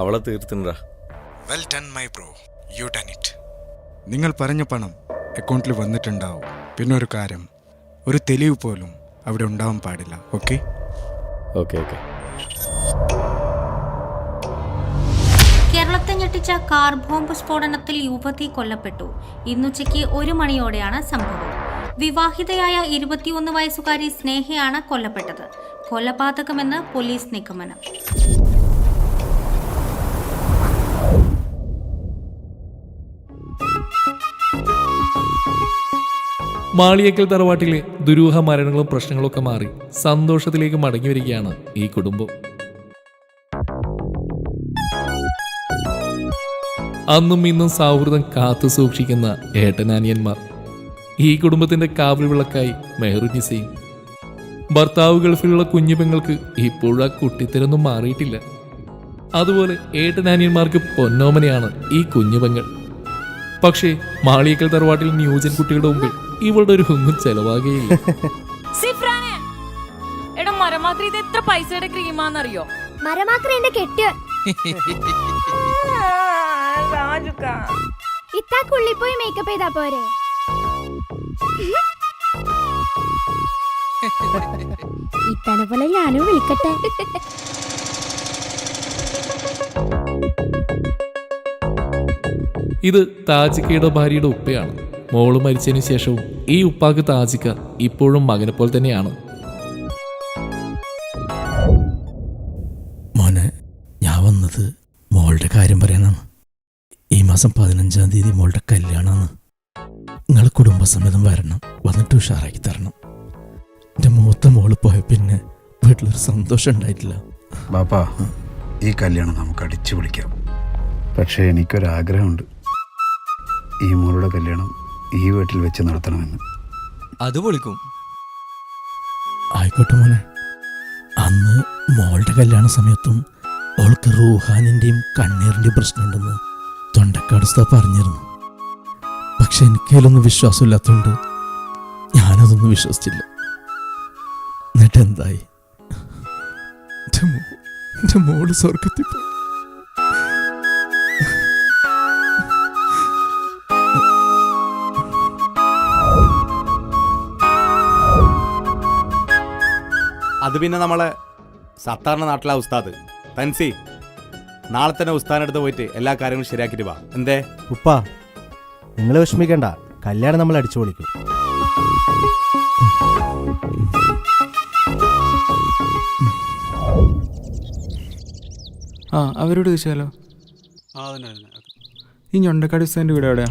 അവളെ തീർത്തിണ്ടാ. Well done my bro, you done it. നിങ്ങൾ പറഞ്ഞ പണം അക്കൗണ്ടിൽ വന്നിട്ടുണ്ടാവും. പിന്നെ ഒരു കാര്യം, ഒരു തെളിവ് പോലും അവിടെ ഉണ്ടാവാൻ പാടില്ല. Okay okay okay. കേരളത്തെ ഞെട്ടിച്ച കാർ ബോംബ് സ്ഫോടനത്തിൽ യുവതി കൊല്ലപ്പെട്ടു. ഇന്നുച്ചയ്ക്ക് 1 മണിയോടെയാണ് സംഭവം. വിവാഹിതയായ 21 വയസ്സുകാരി സ്നേഹയാണ് കൊല്ലപ്പെട്ടത്. കൊലപാതകമെന്ന് പോലീസ് നിഗമനം. മാളിയേക്കൽ തറവാട്ടിലെ ദുരൂഹ മരണങ്ങളും പ്രശ്നങ്ങളൊക്കെ മാറി സന്തോഷത്തിലേക്ക് മടങ്ങി വരികയാണ് ഈ കുടുംബം. അന്നും ഇന്നും സൗഹൃദം കാത്തു സൂക്ഷിക്കുന്ന ഏട്ടനാനിയന്മാർ. ഈ കുടുംബത്തിന്റെ കാവൽ വിളക്കായി മെഹറുനിസയും. ഭർത്താവ് ഗൾഫിലുള്ള കുഞ്ഞു പെങ്ങൾക്ക് ഇപ്പോഴും ആ കുട്ടിത്തരൊന്നും മാറിയിട്ടില്ല. അതുപോലെ ഏട്ടനാനിയന്മാർക്ക് പൊന്നോമനയാണ് ഈ കുഞ്ഞു പെങ്ങൾ. പക്ഷേ മാളിയേക്കൽ തറവാട്ടിൽ ന്യൂജൻ കുട്ടികളുടെ മുമ്പിൽ ഇവളുടെ ഒരു ഒന്നും ചെലവാകുകയില്ല. എത്ര പൈസയുടെ ക്രീമാന്നറിയോ? ഇത്താക്കുള്ളിൽ പോയി മേക്കപ്പ് ചെയ്താ പോരെ? ഇത്തനെ പോലെ ഞാനും വിളിക്കട്ടെ. ഇത് താജിക്കയുടെ ഭാര്യയുടെ ഉപ്പയാണ്. മോള് മരിച്ചതിന് ശേഷവും ഈ ഉപ്പാക്ക് താജിക്ക ഇപ്പോഴും മകനെ പോലെ തന്നെയാണ്. മോനെ, ഞാൻ വന്നത് മോളുടെ കാര്യം പറയാനാണ്. ഈ മാസം 15-ാം തീയതി മോളുടെ കല്യാണമാണ്. നിങ്ങൾ കുടുംബസമേതം വരണം, വന്നിട്ട് ഉഷാറാക്കി തരണം. എൻ്റെ മൂത്ത മോള് പോയ പിന്നെ വീട്ടിലൊരു സന്തോഷം ഉണ്ടായിട്ടില്ല. ബാപ്പാ, ഈ കല്യാണം നമുക്ക് അടിച്ചു വിളിക്കാം. പക്ഷേ എനിക്കൊരാഗ്രഹമുണ്ട്, ഈ മോളുടെ കല്യാണം ഈ വീട്ടിൽ വെച്ച് നടത്തണമെന്ന്. അത് പൊളിക്കും. ആയിക്കോട്ടെ മോനെ. അന്ന് മോളുടെ കല്യാണ സമയത്തും അവൾക്ക് റൂഹാനിൻ്റെയും കണ്ണീറിൻ്റെയും പ്രശ്നമുണ്ടെന്ന് തൊണ്ടക്കാട് ഉസ്താദ് പറഞ്ഞിരുന്നു. പക്ഷെ എനിക്കതിലൊന്നും വിശ്വാസമില്ലാത്തതുകൊണ്ട് ഞാനതൊന്നും വിശ്വസിച്ചില്ല. എന്നിട്ട് എന്തായി? എൻ്റെ മോള് സ്വർഗത്തിൽ പോയി. അത് പിന്നെ നമ്മളെ സത്താറിൻ്റെ നാട്ടിലെ ഉസ്താദ് തൻസി, നാളെ തന്നെ ഉസ്താദിനടുത്ത് പോയിട്ട് എല്ലാ കാര്യങ്ങളും ശരിയാക്കിയിട്ട് വാ. എന്തേ ഉപ്പ, നിങ്ങൾ വിഷമിക്കണ്ട, കല്യാണം നമ്മൾ അടിച്ചു പൊളിക്കും. അവരോട് ചോദിച്ചാലോ? ഈ ഞൊണ്ടക്കാട് ഉസ്താദിൻ്റെ വീട് എവിടെയാ?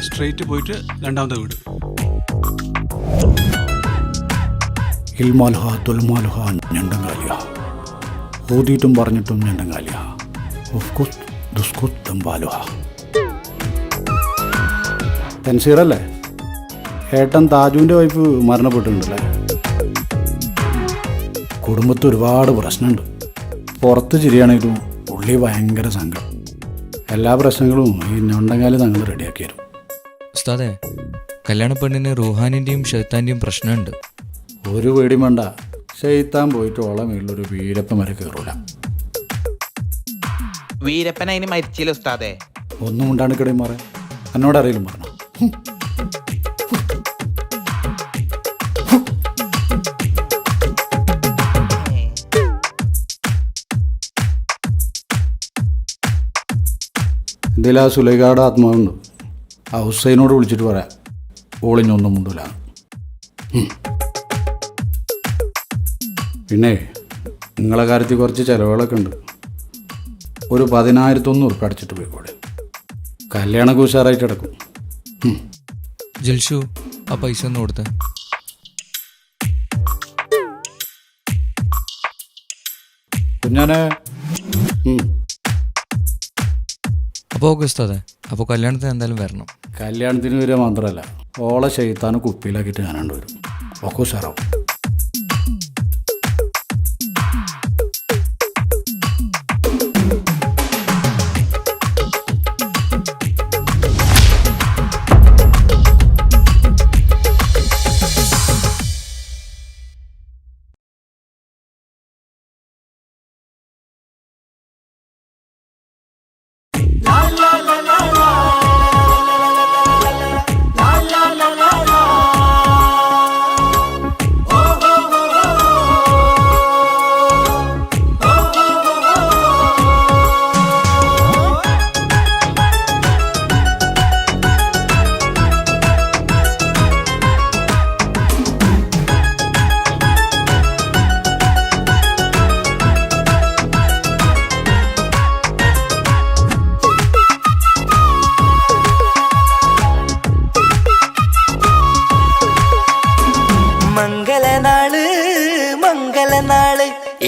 സ്ട്രെയിറ്റ് പോയിട്ട് രണ്ടാമത്തെ വീട്. ഇൽമാൽഹ തുൽമാൽഹ ഞണ്ടങ്കാലിയ, ഓതിയിട്ടും പറഞ്ഞിട്ടും ഞണ്ടങ്കാലിയ, ഉഫ്കുത്ത് ദുസ്കുത്ത് തമ്പാലുഹ. തൻസീറല്ലേ? ഏട്ടൻ താജുവിൻ്റെ വൈഫ് മരണപ്പെട്ടിട്ടുണ്ടല്ലേ? കുടുംബത്തിൽ ഒരുപാട് പ്രശ്നമുണ്ട്. പുറത്ത് ചിരിയാണെങ്കിലും ഉള്ളി ഭയങ്കര സങ്കടം. എല്ലാ പ്രശ്നങ്ങളും ഈ ഞൊണ്ടങ്കാലി തങ്ങൾ റെഡിയാക്കി തരും. ഉസ്താദേ, കല്യാണ പെണ്ണിന് റൂഹാനിൻ്റെയും ഷെയ്ത്താൻ്റെയും പ്രശ്നമുണ്ട്. ഒരു പേടിയും വേണ്ട, ഷെയ്ത്താൻ പോയിട്ട് ഓളെ മേളിലൊരു വീരപ്പൻ വരെ കയറൂല. വീരപ്പൻ അതിന് മരിച്ചില്ല ഉസ്താദേ. ഒന്നും ഉണ്ടാണിക്കടയും മാറേ, എന്നോട് അറിയില്ല പറഞ്ഞു. ഇതിൽ ആ സുലൈഖയുടെ ആത്മാവുണ്ട്. ആ ഹുസൈനോട് വിളിച്ചിട്ട് പറയാം, ഓളിഞ്ഞൊന്നും മുണ്ടില്ല. പിന്നെ നിങ്ങളെ കാര്യത്തിൽ കുറച്ച് ചിലവുകളൊക്കെ ഉണ്ട്. ഒരു 10,100 ഉറുപ്പിക അടിച്ചിട്ട് പോയിക്കോടെ. കല്യാണമൊക്കെ ഉഷാറായിട്ട് കിടക്കും. ജൽഷു, ആ പൈസ ഒന്ന് കൊടുത്തേ. കുഞ്ഞാനെ. അപ്പോൾ ഓക്കെ ഉസ്താദേ, അപ്പോൾ കല്യാണത്തിന് എന്തായാലും വരണം. കല്യാണത്തിന് വരിക മാത്രമല്ല, ഓളെ ഷെയ്ത്താന് കുപ്പിയിലാക്കിയിട്ട് ഞാനാണ്ട് വരും. ഒക്കെ ഉഷാറാവും.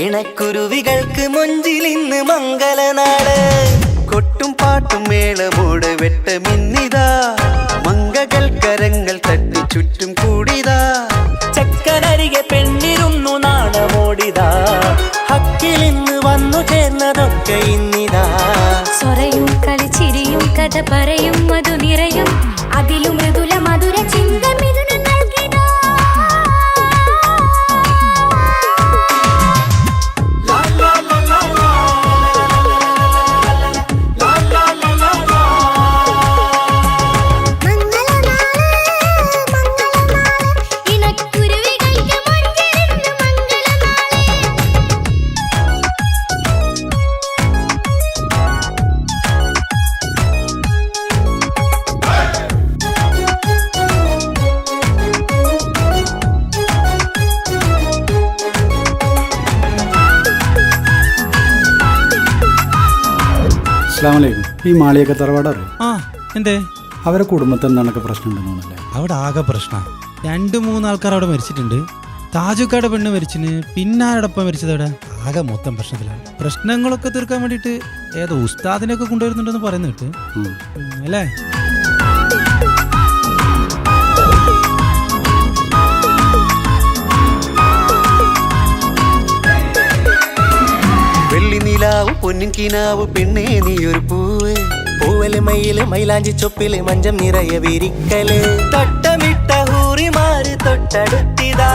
ഇണക്കുരുവികൾക്ക് മൊഞ്ചിൽ ഇന്ന് മംഗലനാട് കൊട്ടും പാട്ടും മേളമോട് വെട്ടമിന്നിതാ മംഗകൾ കരങ്ങൾ തട്ടി ചുറ്റും കൂടിതാ ചക്കനരികെ പെണ്ണിരുന്നു നാണമോടിതാ ഹക്കിൽ ഇന്ന് വന്നു ചേർന്നതൊക്കെ ഇന്നിതാ സ്വരയും കളിച്ചിരിയും കഥ പറയും മധു നിറയും അതിലും മൃദുല മധുര ചിന്ത മിഥുനം നൽകിടാ അസ്സലാമലൈക്കും. ഈ മാളിയൊക്കെ തറവാടറിയോ? ആ എന്തേ അവരെ കുടുംബത്തിൽ എന്താണ് പ്രശ്നം ഉണ്ടെന്നല്ലേ? അവിടെ ആകെ പ്രശ്ന 2-3 ആൾക്കാർ അവിടെ മരിച്ചിട്ടുണ്ട്. താജുക്കാടെ പെണ്ണ് മരിച്ചിന്, പിന്നെ ആരോടൊപ്പം മരിച്ചത് അവിടെ ആകെ മൊത്തം പ്രശ്നത്തിലാണ്. പ്രശ്നങ്ങളൊക്കെ തീർക്കാൻ വേണ്ടിയിട്ട് ഏതോ ഉസ്താദിനെയൊക്കെ കൊണ്ടുവരുന്നുണ്ടെന്ന് പറയുന്ന കേട്ട് അല്ലേ? വെള്ളി നിലാവ് പൊന്നിൻ കിനാവ് പെണ്ണേ നീയൊരു പൂവ് പൂവല് മയില് മൈലാഞ്ചി ചൊപ്പില് മഞ്ചം നിറയെ വിരിക്കല് തൊട്ടമിട്ട ഹൂറിമാര് തൊട്ടടുത്തിതാ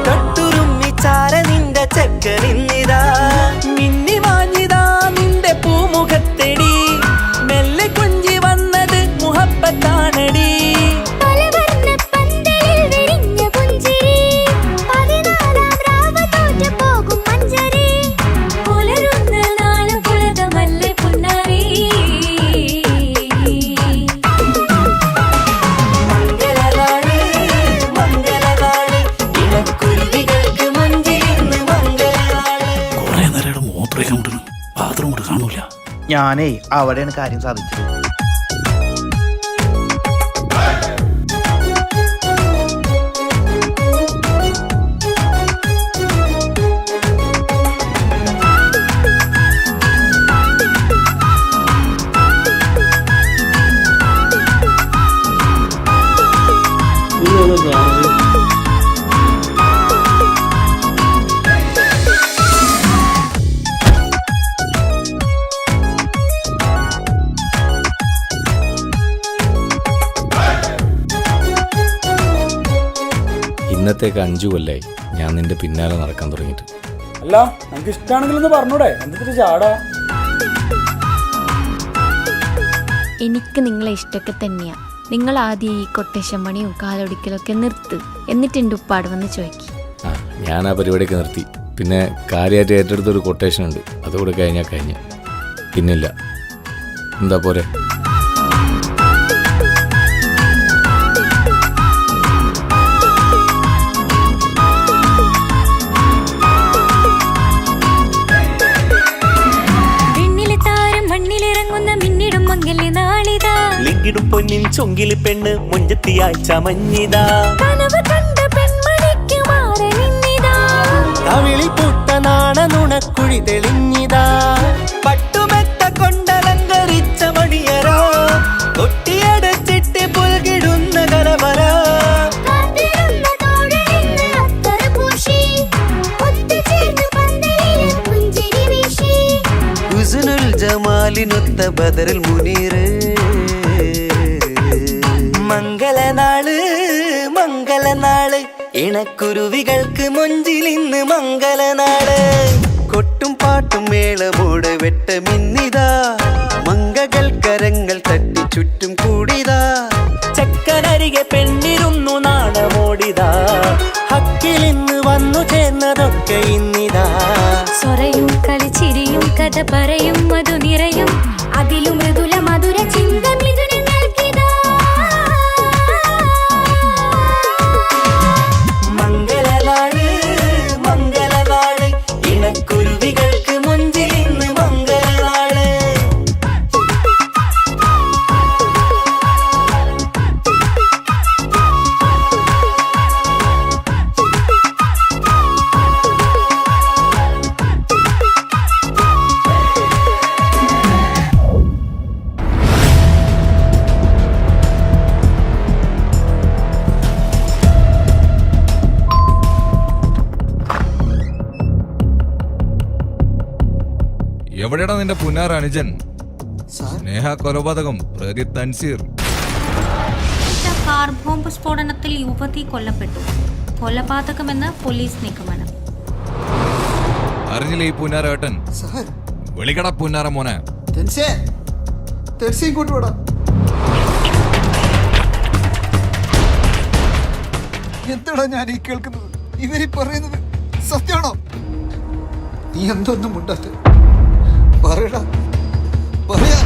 തൊട്ടുരുമ്മിച്ചാര നിന്റെ ചക്കനിന്നിതാ മിന്നി മാഞ്ഞിതാ നിന്റെ പൂമുഖത്തെടി മെല്ലെ കൊഞ്ചി വന്നത് മുഹബത്താണടി ഞാനേ അവിടെയാണ് കാര്യം സാധിച്ചത്. ഇന്നത്തേക്ക് 5 കൊല്ലായി ഞാൻ നിന്റെ പിന്നാലെ നടക്കാൻ തുടങ്ങിയിട്ട്. അല്ല നമുക്ക് ഇഷ്ടമാണെങ്കിലൊന്ന് പറഞ്ഞൂടെ, എന്തൊരു ചാടാ? എനിക്ക് നിങ്ങളെ ഇഷ്ടമൊക്കെ തന്നെയാ. നിങ്ങൾ ആദ്യം ഈ കൊട്ടേഷൻ പണിയും കാലൊടിക്കലൊക്കെ നിർത്ത്, എന്നിട്ട് എൻ്റെ ഉപ്പാട് വന്ന് ചോദിക്കും. ഞാൻ ആ പരിപാടിയൊക്കെ നിർത്തി. പിന്നെ കാര്യമായിട്ട് ഏറ്റെടുത്തൊരു കൊട്ടേഷൻ ഉണ്ട്, അതുകൂടെ കഴിഞ്ഞാൽ കഴിഞ്ഞ് പിന്നില്ല. എന്താ പോരെ? ിടും പൊന്നിൻ ചൊങ്കില് പെണ്ണ് മുഞ്ചത്തിയായി ചമഞ്ഞിതാ കവിളിൽ പൂത്ത നാണ നുണക്കുഴി തെളിഞ്ഞിതാ പട്ടുമെത്ത കൊണ്ടലങ്കരിച്ച മണിയറോ കൊട്ടിയടച്ചിട്ട് പുൽകിടുന്ന കലവറ ഹുസ്നുൽ ജമാലിനൊത്ത ബദറിൽ മുനീറ് മംഗലനാള് മംഗലനാള് ഇണക്കുരുവികൾക്ക് മൊഞ്ചിൽ ഇന്ന് മംഗലനാട് കൊട്ടും പാട്ടും മേളമോട് വെട്ടമിന്നിതാ മംഗകൾ കരങ്ങൾ തട്ടി ചുറ്റും കൂടിതാ ചക്കനരികെ പെണ്ണിരുന്നു നാണമോടിതാ ഹക്കിൽ ഇന്ന് വന്നു ചേർന്നതൊക്കെ ഇന്നിതാ സ്വരയും കളിച്ചിരിയും കഥ പറയും മധു നിറയും അതിലും മൃദുല മധുര ചിന്ത മിഥുനം നൽകിടാ മംഗലനാള് മംഗലനാള് ഇണക്കുരുവികൾക്ക് മുഞ്ചിൽ ഇന്ന് മംഗലനാള് എവിടെയാടാ നിന്റെ പുന്നാർ അനുജൻ? സ്നേഹ കൊലപാതകം പ്രതി തൻസീർ. കാർ ബോംബ് സ്ഫോടനത്തിൽ യുവതി കൊല്ലപ്പെട്ടു. കൊലപാതകമെന്ന് പോലീസ് നിഗമനം. അറിഞ്ഞില്ലേ ഈ പുന്നാരേട്ടൻ? വിളിക്കട പുന്നാര മോനെ. എന്താടാ ഞാൻ ഈ കേൾക്കുന്നത്? ഇവരീ പറയുന്നത് സത്യമാണോ? നീ എന്തൊന്നും മുണ്ടാത്ത പറയടാ, പറയാ.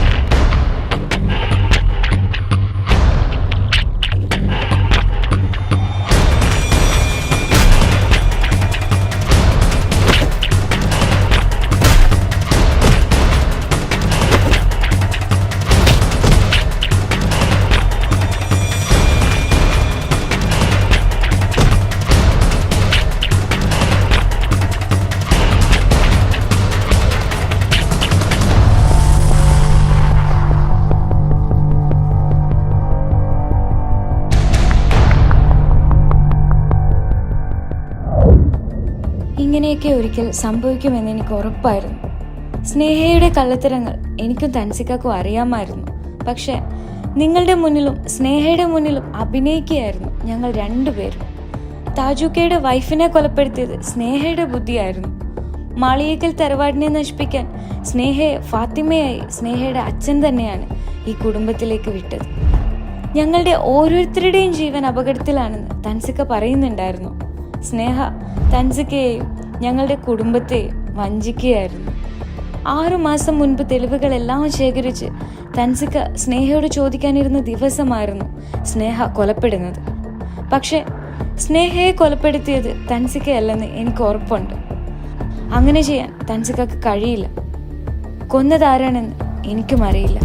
ഇങ്ങനെയൊക്കെ ഒരിക്കൽ സംഭവിക്കുമെന്ന് എനിക്ക് ഉറപ്പായിരുന്നു. സ്നേഹയുടെ കള്ളത്തരങ്ങൾ എനിക്കും തൻസിക്കാക്കും അറിയാമായിരുന്നു. പക്ഷെ നിങ്ങളുടെ മുന്നിലും സ്നേഹയുടെ മുന്നിലും അഭിനയിക്കുകയായിരുന്നു ഞങ്ങൾ രണ്ടുപേരും. താജുക്കയുടെ വൈഫിനെ കൊലപ്പെടുത്തിയത് സ്നേഹയുടെ ബുദ്ധിയായിരുന്നു. മാളിയേക്കൽ തറവാടിനെ നശിപ്പിക്കാൻ സ്നേഹയെ ഫാത്തിമയായി സ്നേഹയുടെ അച്ഛൻ തന്നെയാണ് ഈ കുടുംബത്തിലേക്ക് വിട്ടത്. ഞങ്ങളുടെ ഓരോരുത്തരുടെയും ജീവൻ അപകടത്തിലാണെന്ന് തൻസിക്ക പറയുന്നുണ്ടായിരുന്നു. സ്നേഹ തൻസിക്കയെയും ഞങ്ങളുടെ കുടുംബത്തെയും വഞ്ചിക്കുകയായിരുന്നു. 6 മാസം മുൻപ് തെളിവുകളെല്ലാം ശേഖരിച്ച് തൻസിക്ക സ്നേഹയോട് ചോദിക്കാനിരുന്ന ദിവസമായിരുന്നു സ്നേഹ കൊലപ്പെടുന്നത്. പക്ഷെ സ്നേഹയെ കൊലപ്പെടുത്തിയത് തൻസിക്കയല്ലെന്ന് എനിക്ക് ഉറപ്പുണ്ട്. അങ്ങനെ ചെയ്യാൻ തൻസിക്കക്ക് കഴിയില്ല. കൊന്നതാരാണെന്ന് എനിക്കും അറിയില്ല.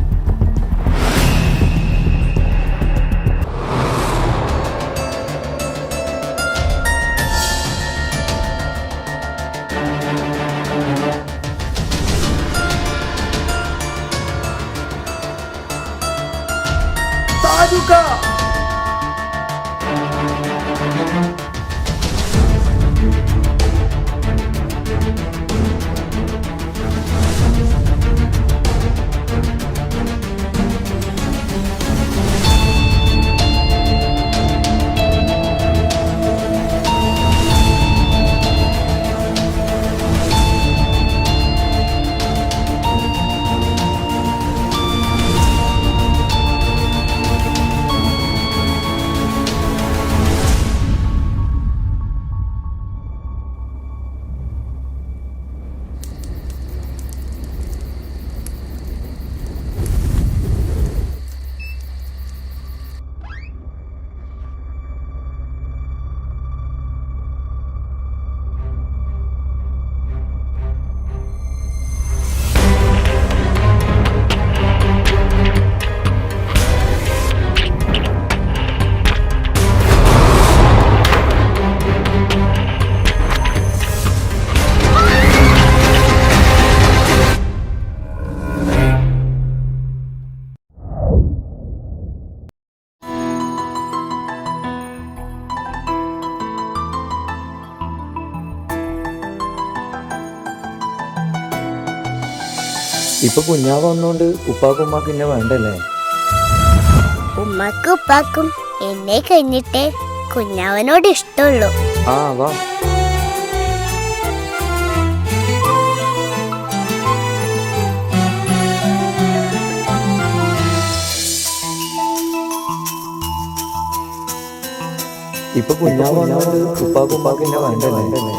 ഇപ്പൊ കുഞ്ഞാവ് വന്നോണ്ട് ഉപ്പാക്കും ഉമ്മാക്കും എന്നെ വേണ്ടല്ലേ? ഉമ്മാക്കും ഉപ്പാക്കും എന്നെ കഴിഞ്ഞിട്ടേ കുഞ്ഞാവനോട് ഇഷ്ടമുള്ളൂ. ആ വാ. ഇപ്പൊ കുഞ്ഞാവ് വന്നോണ്ട് ഉപ്പാക്കും ഉമ്മാക്കും എന്നെ വേണ്ടല്ലേ?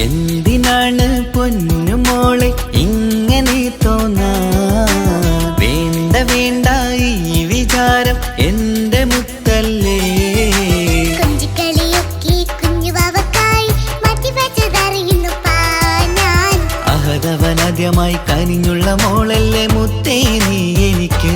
എന്തിനാണ് പൊന്നുമോളെ ഇങ്ങനെ തോന്നാ? വേണ്ട വേണ്ട ഈ വിചാരം എന്റെ മുത്തല്ലേ. അഹദവനാദ്യമായി കനിഞ്ഞുള്ള മോളല്ലേ മുത്തേ നീ എനിക്ക്.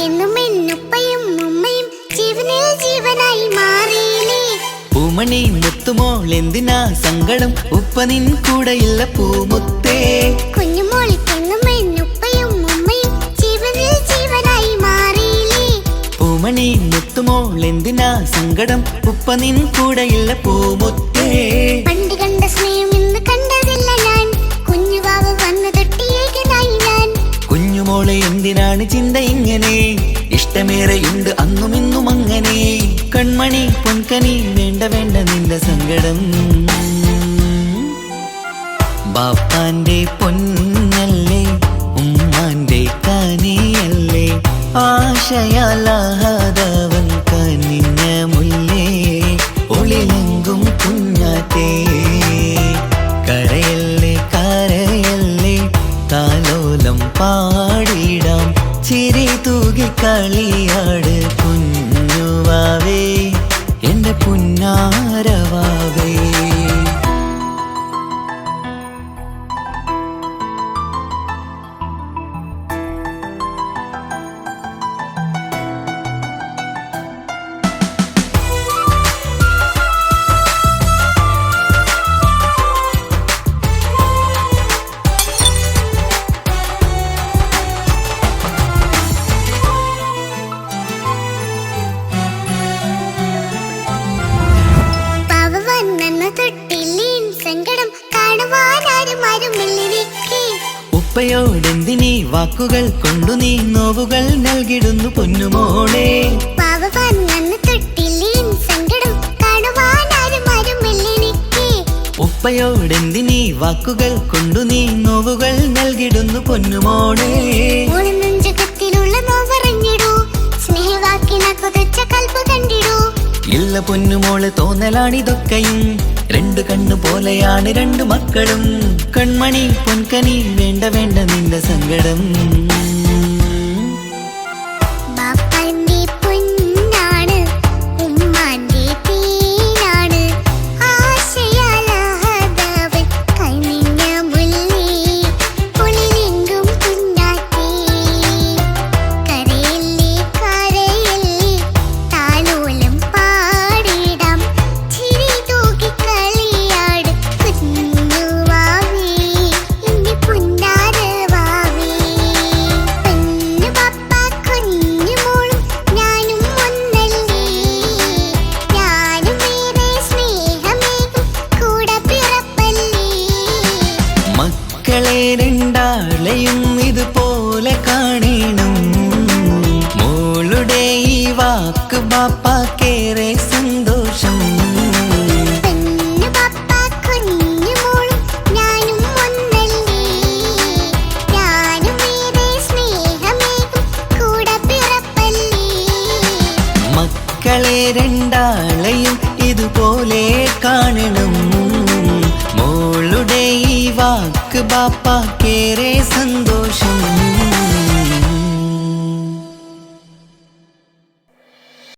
എന്നും എന്നുപ്പയും ഉമ്മയും ജീവനിൽ ജീവനായി മാറിയില്ലേ. പൂമണി മുത്തുമോൾ എന്തിനാ സങ്കടം, ഉപ്പ നിൻ കൂടെയില്ല പൂമുത്തേ. കുഞ്ഞുമോളിക്കെന്നും എന്നുപ്പയും ഉമ്മയും ജീവനിൽ ജീവനായി മാറിയില്ലേ. പൂമണി മുത്തുമോൾ എന്തിനാ സങ്കടം, ഉപ്പ നിൻ കൂടെയില്ല പൂമുത്തേ. പണ്ട് കണ്ട സ്നേഹം ഇന്ന് കണ്ടതില്ല ഞാൻ, കുഞ്ഞുവാവ് വന്ന് തൊട്ടിയേകനായി ഞാൻ. കുഞ്ഞുമോളെ എന്തിനാണ് ചിന്ത ഇങ്ങനെ, ഇഷ്ടമേറെയുണ്ട് അന്നും ഇന്നും അങ്ങനെ. കൺമണി പൊൻകനി വേണ്ട വേണ്ട നിന്റെ സങ്കടം. ബാപ്പാന്റെ പൊന്നല്ലേ ഉമ്മാന്റെ കനിയല്ലേ, ആശയാലാഹതവൻ കനിഞ്ഞ മുല്ലേ. ഒളിലെങ്കും കുഞ്ഞാറ്റേ കരയല്ലേ കരയല്ലേ, താലോലം പാടിടാം ചിരി തൂകി കളിയാട് കുഞ്ഞുവാവേ എന്റെ പുന്നാരവാവേ. സങ്കടം കാണുവാനാരും ആരുമില്ലിരിക്കെ. ഉപ്പയോടെന്തിനീ വാക്കുകൾ കൊണ്ടു നീ നോവുകൾ നൽകിടുന്നു പൊന്നുമോളെ. പാവവാൻ നന്ന് തൊട്ടില്ലേൻ സങ്കടം കാണുവാനാരും ആരുമില്ലിരിക്കെ. ഉപ്പയോടെന്തിനീ വാക്കുകൾ കൊണ്ടു നീ നോവുകൾ നൽകിടുന്നു പൊന്നുമോളെ. നെഞ്ചകത്തിലുള്ള നോവറിഞ്ഞിടൂ, സ്നേഹവാക്കിന കൊതിച്ച കൽപ്പ് കണ്ടിടൂ. ഇല്ല പൊന്നുമോള് തോന്നലാണിതൊക്കെയും, രണ്ടു കണ്ണു പോലെയാണ് രണ്ടു മക്കളും. കൺമണി പൊൻകനി വേണ്ട വേണ്ട നിന്റെ സങ്കടം. ബാപ്പാന്റെ പൊന്നാണ് ഉമ്മാന്റെ തീനാണ്, ആശയാലാഹതവൻ കനിഞ്ഞ മുല്ലേ. ഒളിലെങ്കും കുഞ്ഞാറ്റേ കരയല്ലേ കരയല്ലേ, താലോലം പാടിടാം ചിരി തൂകി കളിയാട് കുഞ്ഞുവാവേ എന്റെ പുന്നാരവാവേ. പൊന്നു പപ്പ കുഞ്ഞുമോളും ഞാനും ഒന്നല്ലേ, ഞാനും വേറെ സ്നേഹമേകും കൂടെ പിറപ്പല്ലേ. മക്കളെ രണ്ടാളെയും ഇതുപോലെ കാണണം, മോളുടെ ഈ വാക്ക് ബാപ്പാക്കേറെ സന്തോഷം. പൊന്നു പപ്പ കുഞ്ഞുമോളും ഞാനും ഒന്നല്ലേ, ഞാനും വേറെ സ്നേഹമേകും കൂടെ പിറപ്പല്ലേ. മക്കളെ രണ്ടാളെയും ഇതുപോലെ കാണണം, മോളുടെ ഈ വാക്ക് ബാപ്പാക്കേറെ സന്തോഷം.